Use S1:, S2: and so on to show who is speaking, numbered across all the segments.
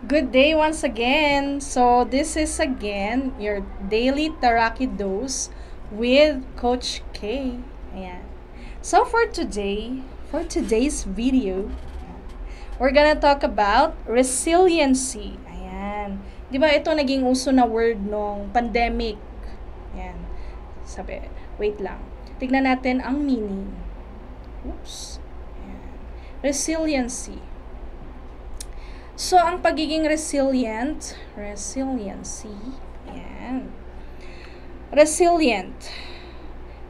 S1: Good day once again. So this is again your daily Taraki dose with Coach K. Ayan. So for today's video, we're gonna talk about resiliency. Ayan. Di ba ito naging uso na word nung pandemic? Ayan. Sabi, wait lang. Tignan natin ang meaning. Oops. Ayan. Resiliency. So, ang pagiging resiliency, ayan. Resilient,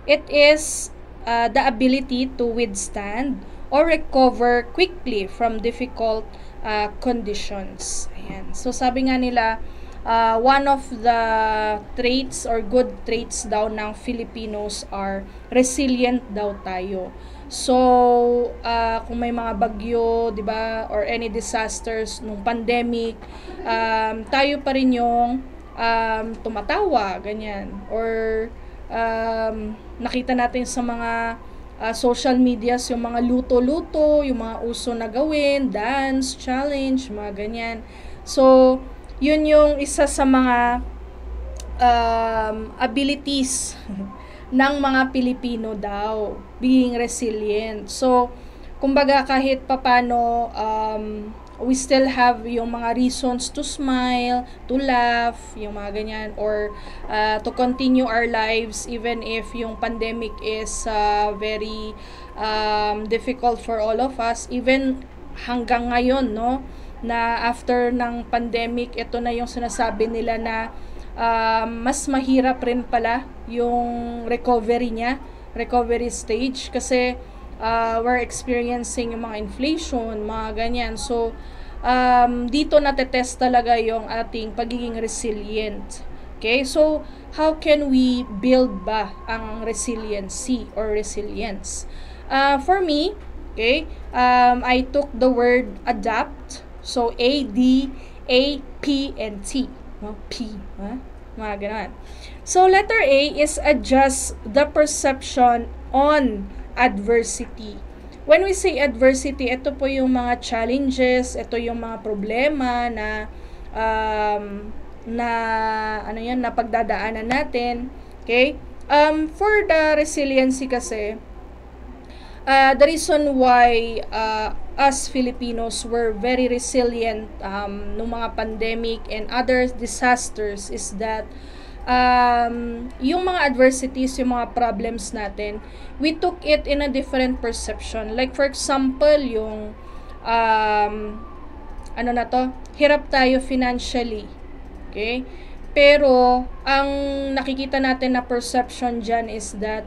S1: it is the ability to withstand or recover quickly from difficult conditions. Ayan. So, sabi nga nila, one of the traits or good traits daw ng Filipinos are resilient daw tayo. So, kung may mga bagyo, 'di ba, or any disasters nung pandemic, tayo pa rin yung tumatawa, ganyan. Or nakita natin sa mga social medias yung mga luto-luto, yung mga uso na gawin, dance, challenge, mga ganyan. So, yun yung isa sa mga abilities ng mga Pilipino daw, being resilient. So, kumbaga kahit papano, we still have yung mga reasons to smile, to laugh, yung mga ganyan, or to continue our lives even if yung pandemic is very difficult for all of us, even hanggang ngayon, no, na after ng pandemic, ito na yung sinasabi nila na mas mahirap rin pala yung recovery stage, kasi we're experiencing yung mga inflation, mga ganyan. So, dito natetest talaga yung ating pagiging resilient. Okay? So, how can we build ba ang resiliency or resilience? For me, okay, I took the word adapt. So, A-D-A-P-N-T. No? P. Mga ganun. So, letter A is adjust the perception on adversity. When we say adversity, ito po yung mga challenges, ito yung mga problema na na pagdadaanan natin. Okay? For the resiliency kasi, the reason why us Filipinos were very resilient nung mga pandemic and other disasters is that yung mga adversities, yung mga problems natin, we took it in a different perception. Like for example, yung hirap tayo financially. Okay? Pero ang nakikita natin na perception dyan is that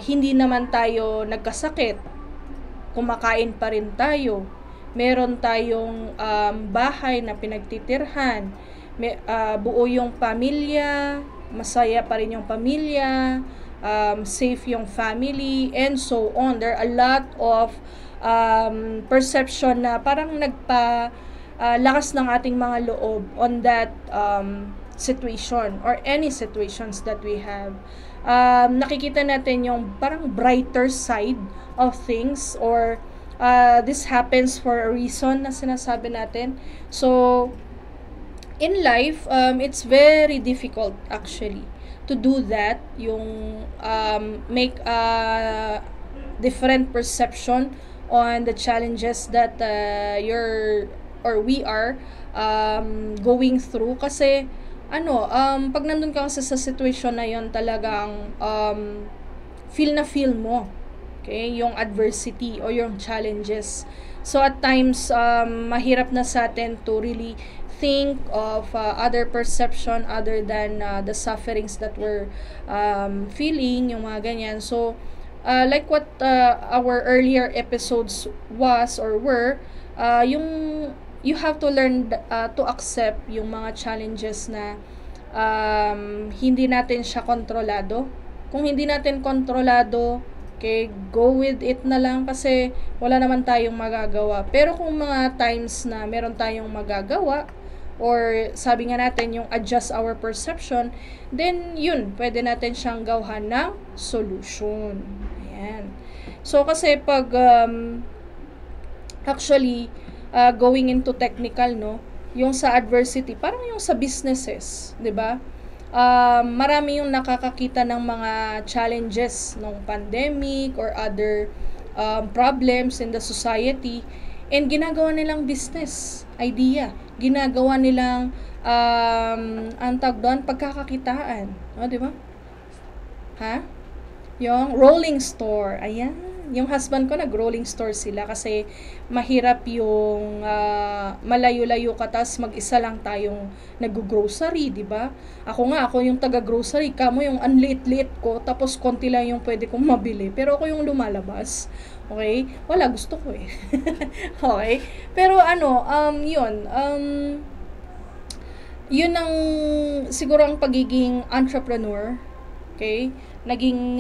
S1: hindi naman tayo nagkasakit, kumakain pa rin tayo, meron tayong bahay na pinagtitirhan, buo yung pamilya, masaya pa rin yung pamilya, safe yung family, and so on. There are a lot of perception na parang lakas ng ating mga loob on that situation or any situations that we have. Nakikita natin yung parang brighter side of things, or this happens for a reason na sinasabi natin. So, in life, it's very difficult actually to do that, yung make a different perception on the challenges that we are going through. Kasi pag nandun ka sa situation na yon, talagang feel mo, okay, yung adversity o yung challenges. So at times mahirap na sa atin to really think of other perception other than the sufferings that we're feeling, yung mga ganyan. So like what our earlier episodes was or were, yung you have to learn to accept yung mga challenges na hindi natin siya kontrolado. Kung hindi natin kontrolado, okay, go with it na lang kasi wala naman tayong magagawa. Pero kung mga times na meron tayong magagawa, or sabi nga natin yung adjust our perception, then yun, pwede natin siyang gawhan ng solution. Ayan. So kasi pag Actually, going into technical, no, yung sa adversity, parang yung sa businesses, 'di ba? Marami yung nakakakita ng mga challenges ng pandemic or other problems in the society, and ginagawa nilang business idea, ginagawa nilang ang tawag doon, pagkakakitaan, o, 'di ba? Ha? Yung rolling store, ayan. Yung husband ko nag-rolling store sila kasi mahirap yung malayo-layo ka tas mag-isa lang tayong nag-grocery, di ba? Ako yung taga-grocery, kamo yung anliit-liit ko tapos konti lang yung pwede kong mabili. Pero ako yung lumalabas. Okay? Wala, gusto ko eh. Okay? Pero yun ang siguro ang pagiging entrepreneur. Okay? Naging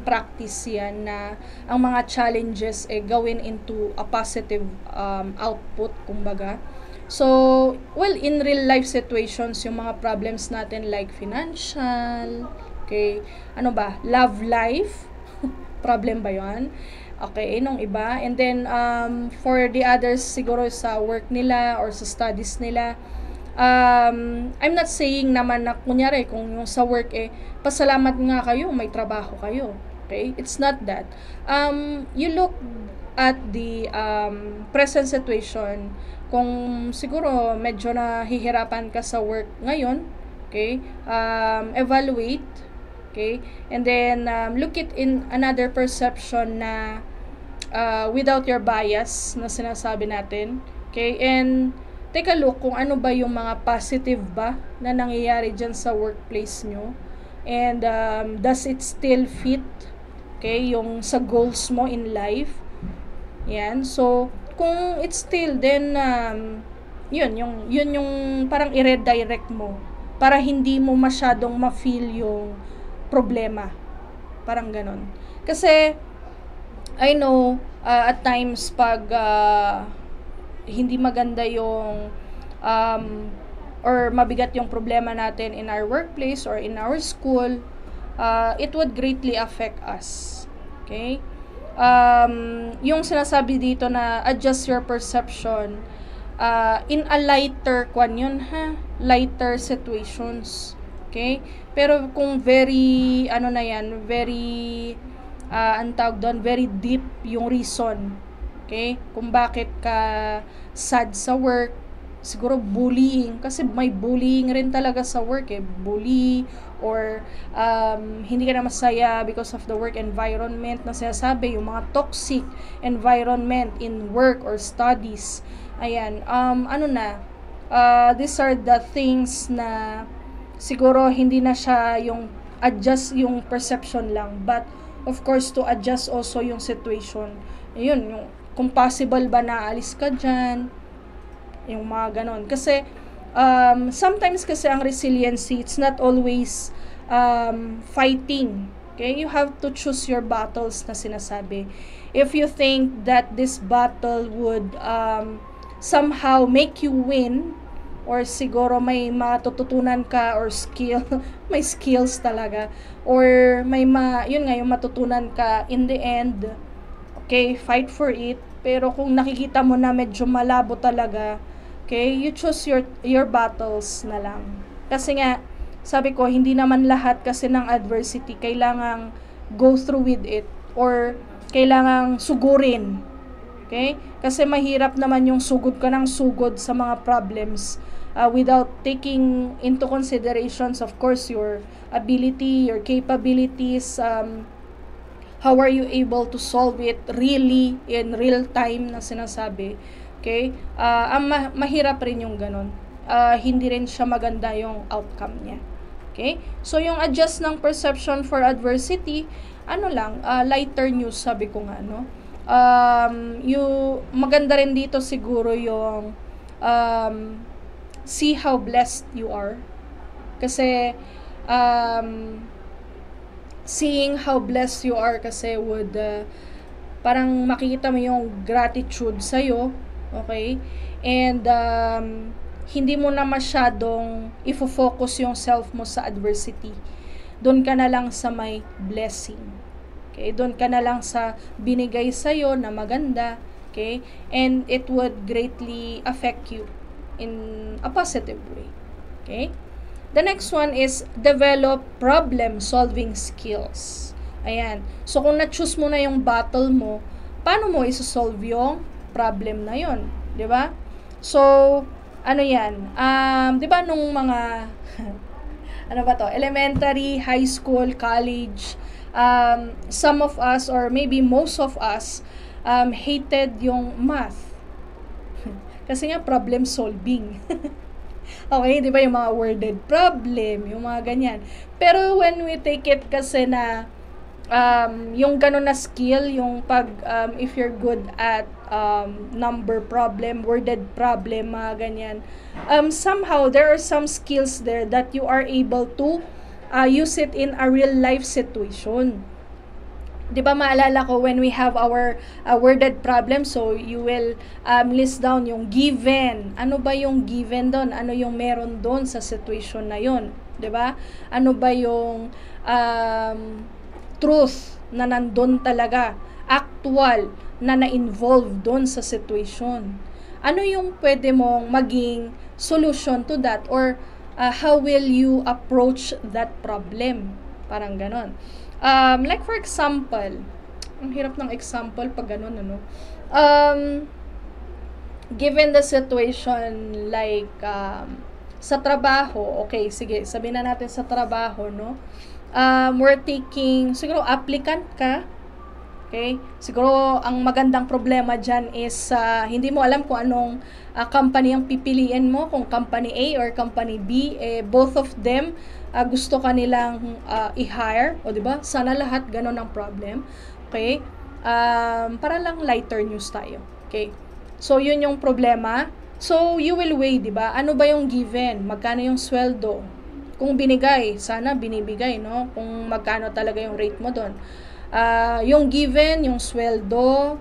S1: practice yan na ang mga challenges gawin into a positive output, kumbaga. So, well, in real life situations, yung mga problems natin like financial, okay, ano ba, love life, problem ba yon? Okay, nung iba. And then, for the others, siguro sa work nila or sa studies nila, I'm not saying naman na kunyari kung yung sa work pasalamat nga kayo, may trabaho kayo. Okay? It's not that. You look at the present situation, kung siguro medyo nahihirapan ka sa work ngayon, okay? Evaluate, okay? And then look it in another perception na without your bias na sinasabi natin, okay? And take a look kung ano ba yung mga positive ba na nangyayari dyan sa workplace nyo. And does it still fit, okay, yung sa goals mo in life? Yan. So, kung it's still, then yun yung parang i-redirect mo para hindi mo masyadong ma-feel yung problema. Parang ganon. Kasi, I know, at times pag hindi maganda yung or mabigat yung problema natin in our workplace or in our school, it would greatly affect us. Okay? Yung sinasabi dito na adjust your perception in a lighter lighter situations. Okay? Pero kung very ang tawag doon, very deep yung reason, okay, kung bakit ka sad sa work, siguro bullying, kasi may bullying rin talaga sa work bully, or hindi ka na masaya because of the work environment na sinasabi, yung mga toxic environment in work or studies. Ayan, these are the things na siguro hindi na siya yung adjust yung perception lang, but of course to adjust also yung situation. Ayun, yung kung possible ba na alis ka dyan, yung mga ganon. Kasi sometimes kasi ang resiliency, it's not always fighting. Okay? You have to choose your battles na sinasabi. If you think that this battle would somehow make you win, or siguro may matututunan ka or skill, may skills talaga, or may yung matutunan ka in the end, okay, fight for it. Pero kung nakikita mo na medyo malabo talaga, okay, you choose your battles na lang. Kasi nga, sabi ko, hindi naman lahat kasi ng adversity kailangang go through with it or kailangang sugurin. Okay? Kasi mahirap naman yung sugod ka ng sugod sa mga problems without taking into considerations, of course, your ability, your capabilities, how are you able to solve it really in real time na sinasabi. Okay? Mahirap rin yung ganun. Hindi rin siya maganda yung outcome niya. Okay? So, yung adjust ng perception for adversity, lighter news, sabi ko nga, no? Maganda rin dito siguro yung see how blessed you are. Kasi, seeing how blessed you are kasi would parang makikita mo yung gratitude sa'yo, okay? And hindi mo na masyadong ifo-focus yung self mo sa adversity. Doon ka na lang sa may blessing. Okay, doon ka na lang sa binigay sa'yo na maganda. Okay, and it would greatly affect you in a positive way. Okay, the next one is develop problem-solving skills. Ayan, so kung na-choose mo na yung battle mo, paano mo isosolve yung problem na yon, di ba? So, ano yan, di ba nung mga ano ba to, elementary, high school, college, some of us or maybe most of us hated yung math. Kasi nga problem solving. Okay, di ba yung mga worded problem, yung mga ganyan. Pero when we take it kasi na yung ganun na skill, yung if you're good at number problem, worded problem, mga ganyan, somehow there are some skills there that you are able to use it in a real life situation. Di ba maalala ko when we have our worded problem, so you will list down yung given. Ano ba yung given doon? Ano yung meron doon sa situation na yon? Di ba? Ano ba yung truth na nandun talaga? Actual na na-involve doon sa situation. Ano yung pwede mong maging solution to that? Or how will you approach that problem? Parang ganon. Like for example, ang hirap ng example pag ganun, ano? Given the situation like sa trabaho, okay, sige, sabihin na natin sa trabaho, no? We're taking, siguro applicant ka, okay? Siguro ang magandang problema dyan is hindi mo alam kung anong company ang pipiliin mo, kung company A or company B, both of them gusto ka nilang i-hire, o diba? Sana lahat ganun ang problem. Okay? Para lang lighter news tayo. Okay? So, yun yung problema. So, you will weigh, diba? Ano ba yung given? Magkano yung sweldo? Kung binigay, sana binibigay, no? Kung magkano talaga yung rate mo doon. Yung given, yung sweldo,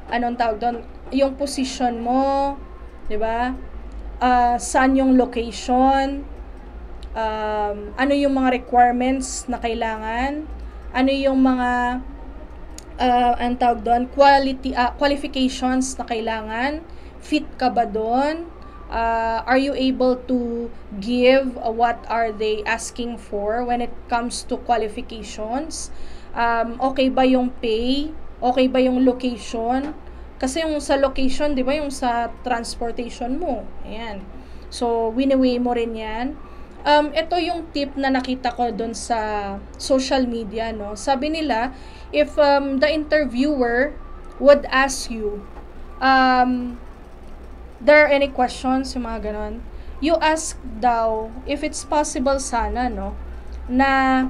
S1: anong tawag doon? Yung position mo, diba? Saan yung location, ano yung mga requirements na kailangan, ano yung mga ang tawag doon, qualifications na kailangan, fit ka ba doon, are you able to give what are they asking for when it comes to qualifications, okay ba yung pay, okay ba yung location. Kasi yung sa location, di ba, yung sa transportation mo. Ayan. So, wini-weigh mo rin yan. Ito yung tip na nakita ko doon sa social media, no? Sabi nila, if the interviewer would ask you, there are any questions, yung mga ganon, you ask daw, if it's possible sana, no? Na,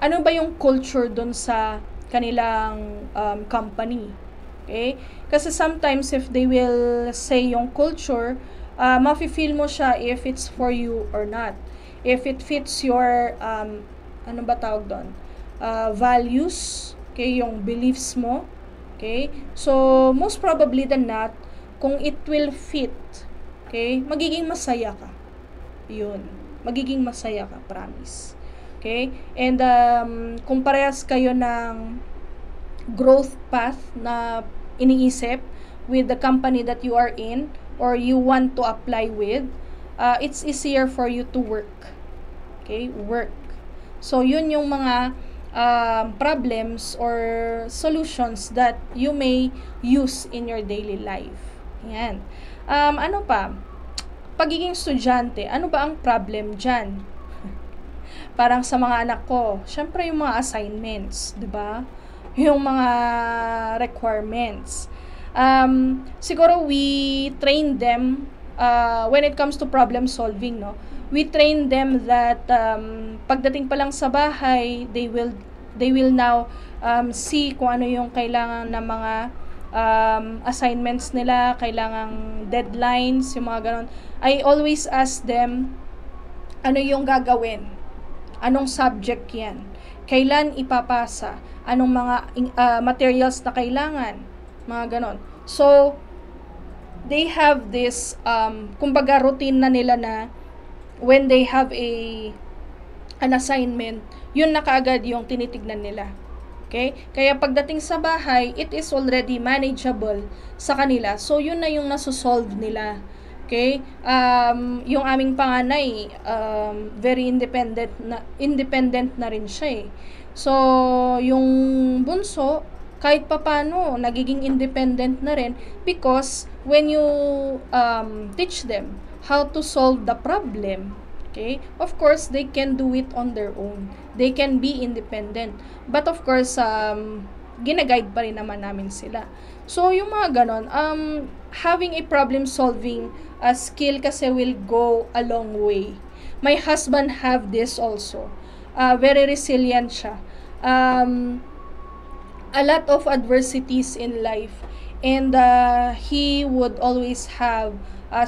S1: ano ba yung culture doon sa kanilang company? Okay? Kasi sometimes if they will say yung culture, mafe-feel mo siya if it's for you or not. If it fits your, ano ba tawag doon? Values, okay, yung beliefs mo. Okay? So, most probably than not, kung it will fit, okay, magiging masaya ka. Yun. Magiging masaya ka, promise. Okay? And kung parehas kayo ng growth path na iniisip with the company that you are in or you want to apply with, it's easier for you to work. Okay? Work. So, yun yung mga problems or solutions that you may use in your daily life. Yan. Ano pa? Pagiging estudyante, ano ba ang problem dyan? Parang sa mga anak ko, syempre yung mga assignments, di ba? Yung mga requirements. Siguro we train them when it comes to problem solving, no? We train them that pagdating pa lang sa bahay, they will now see kung ano yung kailangan ng mga assignments nila, kailangang deadlines, yung mga ganon. I always ask them, ano yung gagawin? Anong subject yan? Kailan ipapasa? Anong mga materials na kailangan? Mga ganon. So, they have this, kumbaga routine na nila na when they have a an assignment, yun na kaagad yung tinitignan nila. Okay? Kaya pagdating sa bahay, it is already manageable sa kanila. So, yun na yung nasusolve nila. Okay? Yung aming panganay, very independent na rin siya eh. So, yung bunso, kahit papano, nagiging independent na rin because when you teach them how to solve the problem, okay, of course, they can do it on their own. They can be independent. But of course, ginaguide pa rin naman namin sila. So, yung mga ganon, having a problem-solving skill kasi will go a long way. My husband have this also. Very resilient siya. A lot of adversities in life, and he would always have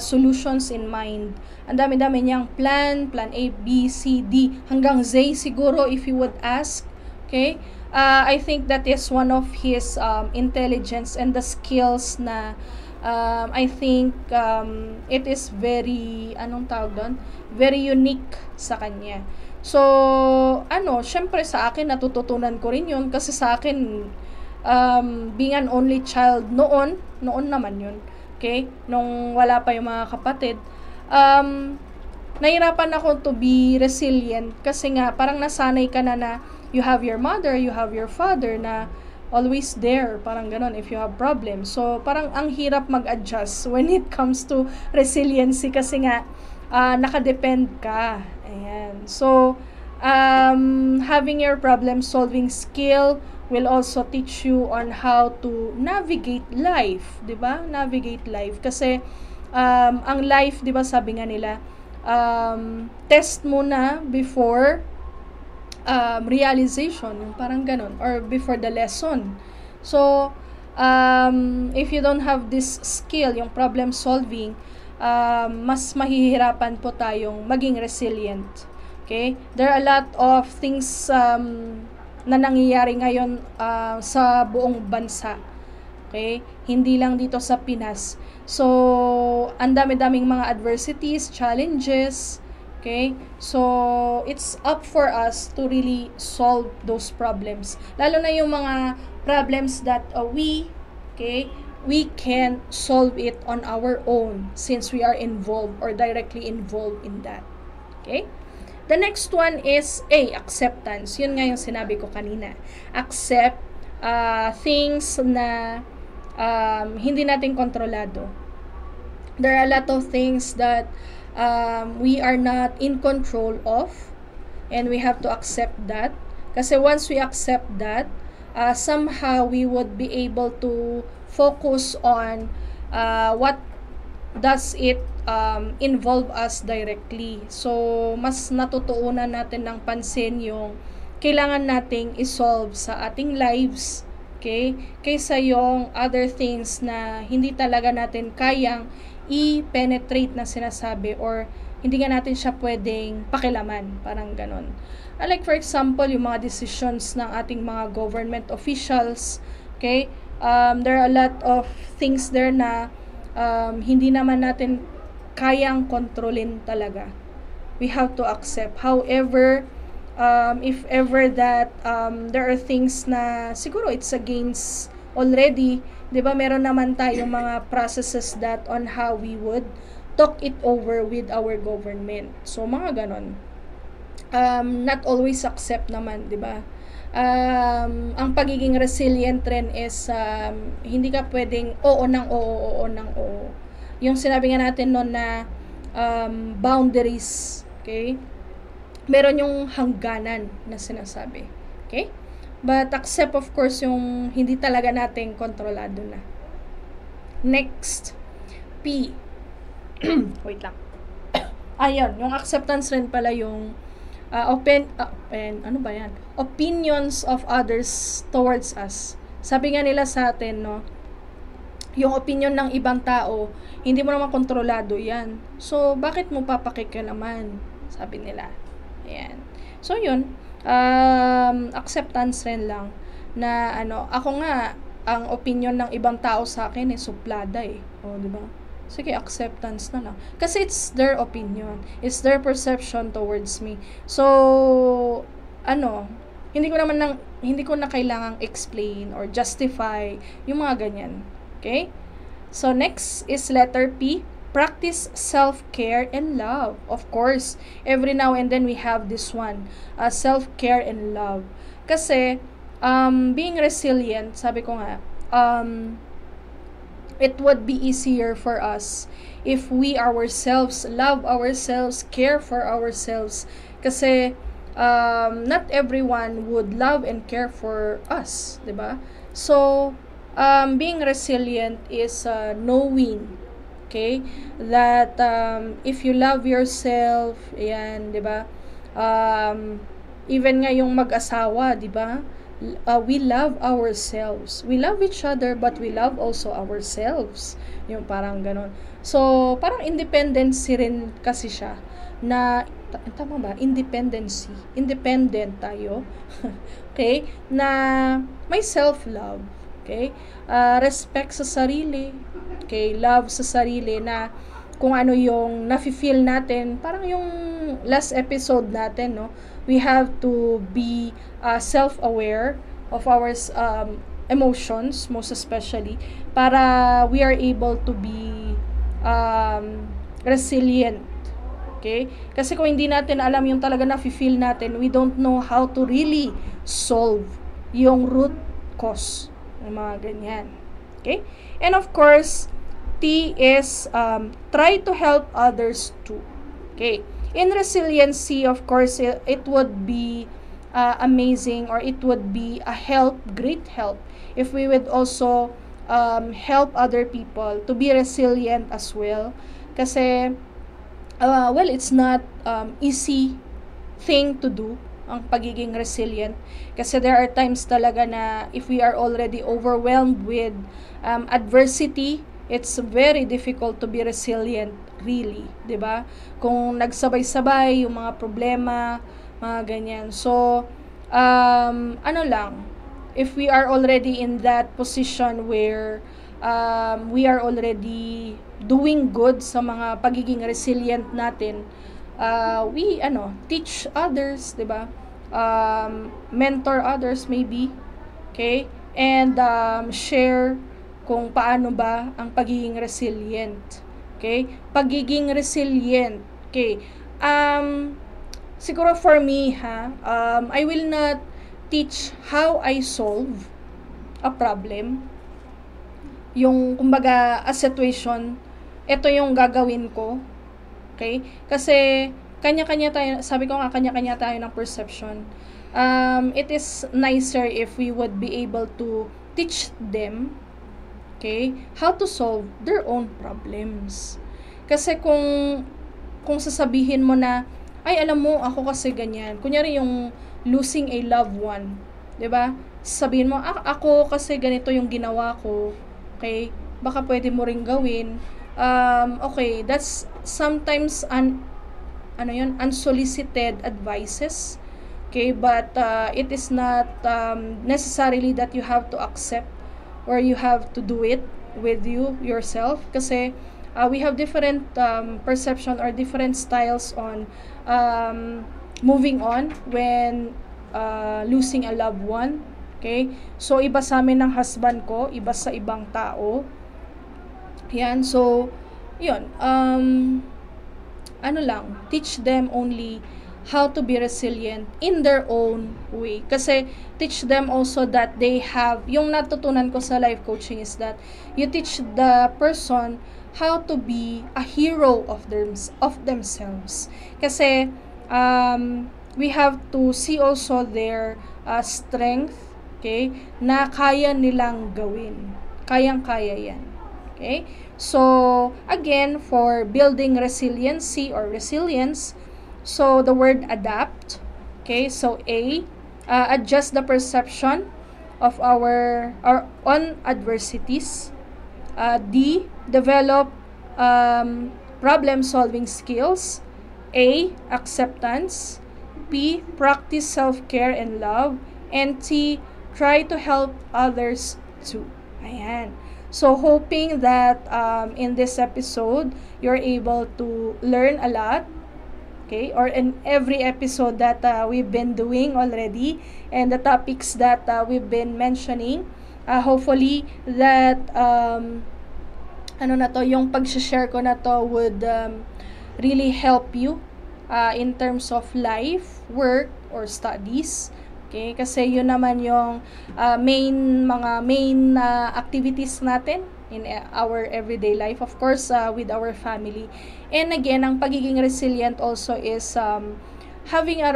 S1: solutions in mind. Ang dami-dami niyang plan A, B, C, D, hanggang Z siguro if you would ask. Okay? I think that is one of his intelligence and the skills na I think it is very, anong tawag doon? Very unique sa kanya. So, syempre sa akin, natututunan ko rin yun kasi sa akin, being an only child noon naman yun, okay, nung wala pa yung mga kapatid, nahirapan ako to be resilient kasi nga, parang nasanay ka na you have your mother, you have your father na always there, parang ganon, if you have problems. So, parang ang hirap mag-adjust when it comes to resiliency kasi nga, nakadepend ka. Ayan. So, having your problem-solving skill will also teach you on how to navigate life, 'di ba? Navigate life kasi ang life, 'di ba, sabi nga nila, test muna before realization, yung parang ganon, or before the lesson. So, if you don't have this skill, yung problem-solving, mas mahihirapan po tayong maging resilient. Okay? There are a lot of things na nangyayari ngayon sa buong bansa. Okay? Hindi lang dito sa Pinas. So, ang dami-daming mga adversities, challenges. Okay? So, it's up for us to really solve those problems. Lalo na yung mga problems that we can solve it on our own since we are involved or directly involved in that. Okay? The next one is acceptance. Yun nga yung sinabi ko kanina. Accept things na hindi natin kontrolado. There are a lot of things that we are not in control of, and we have to accept that. Kasi once we accept that, somehow we would be able to focus on what does it involve us directly. So, mas natutuunan natin ng pansin yung kailangan nating isolve sa ating lives, okay? Kaysa yung other things na hindi talaga natin kayang i-penetrate na sinasabi or hindi nga natin siya pwedeng pakilaman, parang ganon. Like for example, yung mga decisions ng ating mga government officials, okay? There are a lot of things there na hindi naman natin kayang kontrolin talaga. We have to accept. However, if ever that there are things na siguro it's against already, 'di ba, meron naman tayong mga processes that on how we would talk it over with our government. So, mga ganon. Not always accept naman, 'di ba? Ang pagiging resilient rin is hindi ka pwedeng oo ng oo. Yung sinabi nga natin noon na boundaries, okay? Meron yung hangganan na sinasabi, okay? But accept of course yung hindi talaga natin kontrolado na. Next, P. Wait lang. Ayun, yung acceptance rin pala yung ano ba yan? Opinions of others towards us. Sabi nga nila sa atin, no, yung opinion ng ibang tao, hindi mo naman kontrolado yan. So, bakit mo papakikialaman? Sabi nila. Ayan. So, yun. Acceptance rin lang na ako nga, ang opinion ng ibang tao sa akin suplada eh. O, di ba? sige, acceptance na lang. Kasi it's their opinion. It's their perception towards me. So, ano, hindi ko na kailangang explain or justify yung mga ganyan. Okay? So, next is letter P. Practice self-care and love. Of course, every now and then we have this one, self-care and love. Kasi, being resilient, sabi ko nga, it would be easier for us if we ourselves love ourselves, care for ourselves. Kasi, not everyone would love and care for us, diba? So, being resilient is knowing, okay, that if you love yourself, ayan, diba? Even nga yung mag-asawa, diba? We love ourselves. We love each other, but we love also ourselves. Yung parang ganun. So, parang independency rin kasi siya na, tama ba? Independency. Independent tayo. Okay? Na may self-love. Okay? Respect sa sarili. Okay? Love sa sarili na kung ano yung nafe-feel natin. Parang yung last episode natin, no? We have to be self-aware of our emotions, most especially, para we are able to be resilient. Okay? Kasi kung hindi natin alam yung talaga na-feel natin, we don't know how to really solve yung root cause ng mga ganyan. Okay? And of course, T is try to help others too. Okay? In resiliency, of course, it would be amazing, or it would be a help, great help, if we would also help other people to be resilient as well. Kasi, well, it's not easy thing to do, ang pagiging resilient. Kasi there are times talaga na if we are already overwhelmed with adversity, it's very difficult to be resilient, really, 'di ba? Kung nagsabay-sabay yung mga problema, mga ganyan. So, ano lang, if we are already in that position where we are already doing good sa mga pagiging resilient natin, we teach others, 'di ba? Mentor others maybe, okay? And share kung paano ba ang pagiging resilient. Okay? Pagiging resilient. Okay? Siguro for me, I will not teach how I solve a problem. Yung, kumbaga, a situation, ito yung gagawin ko. Okay? Kasi, kanya-kanya tayo, sabi ko nga, kanya-kanya tayo ng perception. It is nicer if we would be able to teach them, okay, how to solve their own problems. Kasi kung sasabihin mo na, ay, alam mo, ako kasi ganyan. Kunyari yung losing a loved one, 'di ba? Sabihin mo, ako kasi ganito yung ginawa ko. Okay? Baka pwede mo ring gawin. Okay, that's sometimes unsolicited advices. Okay, but it is not necessarily that you have to accept or you have to do it with yourself, kasi we have different perception or different styles on moving on when losing a loved one. Okay? So, iba sa amin ng husband ko, iba sa ibang tao. Yan. So, yun. Teach them only how to be resilient in their own way. Kasi, teach them also that they have, yung natutunan ko sa life coaching is that you teach the person how to be a hero of themselves. Kasi, we have to see also their strength, okay, na kaya nilang gawin. Kayang-kaya yan. Okay? So, again, for building resiliency or resilience, so the word adapt, okay, so A, adjust the perception of our on adversities. D, develop problem-solving skills. A, acceptance. P, practice self-care and love. And T, try to help others too. Ayan. So hoping that in this episode, you're able to learn a lot, okay, or in every episode that we've been doing already, and the topics that we've been mentioning, hopefully that yung pag-share ko na to would really help you in terms of life, work, or studies. Okay, kasi yun naman yung main activities natin in our everyday life, of course, with our family. And again, ang pagiging resilient also is having a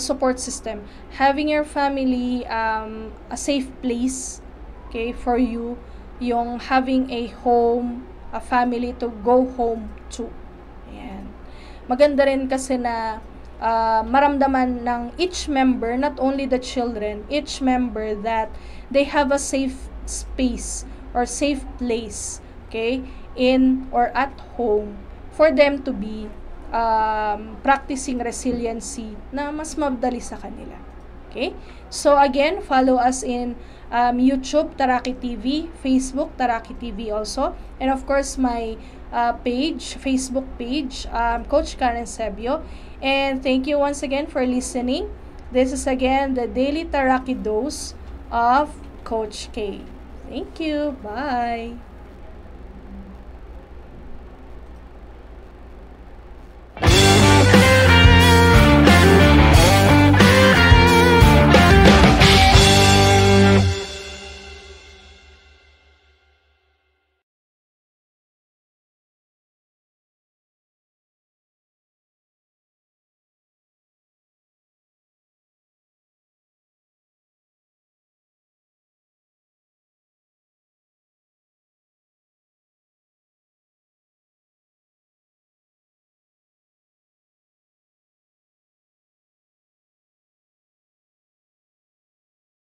S1: support system, having your family a safe place, okay, for you, yung having a home, a family to go home to. Ayan. Maganda rin kasi na maramdaman ng each member, not only the children, each member, that they have a safe space or safe place, okay, in or at home for them to be practicing resiliency na mas madali sa kanila. Okay? So again, follow us in YouTube, Taraki TV, Facebook, Taraki TV also, and of course my Facebook page, Coach Karen Sebio. And thank you once again for listening. This is again the Daily Taraki Dose of Coach K. Thank you. Bye.